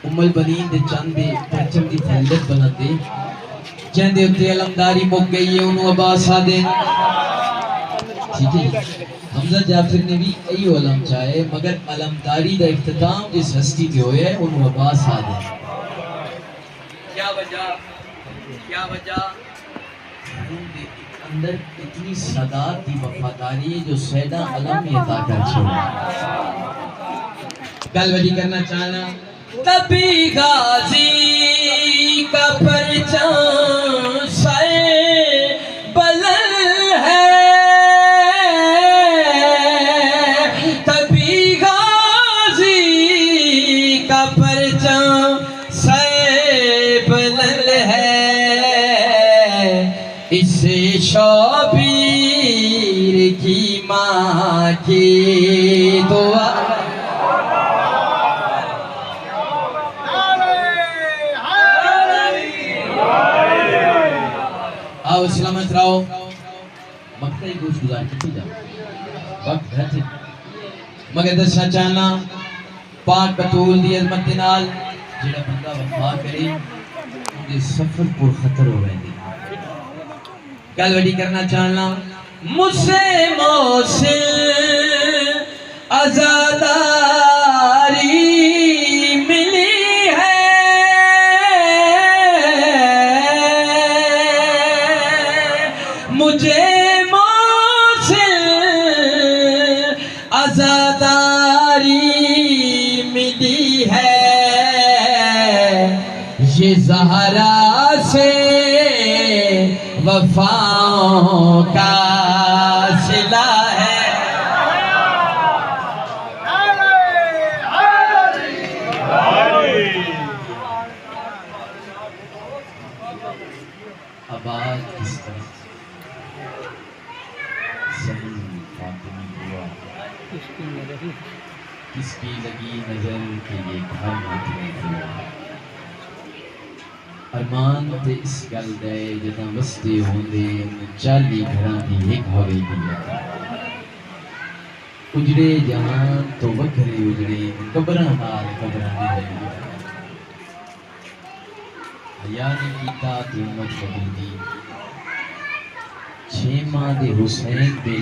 ام البنین دے چند دے پرچم دی فضیلت بنا دے چند دے اتنے علمداری مک گئی ہے انہوں عباس آدھے ٹھیک ہے حمزہ جعفر نے بھی کئی علم چاہے مگر علمداری دا اختتام جس ہستی پہ ہوئے انہوں عباس آدھے کیا وجہ اندر اتنی صدات دی وفاداری ہے جو سیدہ علم میں عطا کر چھوڑا کل وجہ کرنا چاہنا تبھی غازی کا پرچم سائے بلند ہے تبھی غازی کا پرچم سائے بلند ہے اس شبیر کی ماں کی دعا آؤ سلامت رہو مقتعی گوش گزار کتی جاؤ وقت گھر مگر دسنا چاہنا پاک بطول دی عظمت نال جڑا بندہ وفا کرے انہیں سفر پر خطر ہو رہے دی کل وڈی کرنا چاہنا مجھ سے موصل عزاداری ملی ہے مجھے موصل عزاداری ملی ہے یہ زہرا سے وفاؤں کا صلہ ہے آباد کس طرح زمین فاطمی ہوا کس کی لگی نظر کہ یہ گھر ماتمی ہوا ارمان تے اس گل دے جداں وستے ہوندے چالی گھراں دی ایک ہوئی دیا اجڑے جہاں تو وکھرے اجڑے قبراں نال قبراں دی حیا نے کیتا تے امت بدل دی 6 ماہ دے حسین دے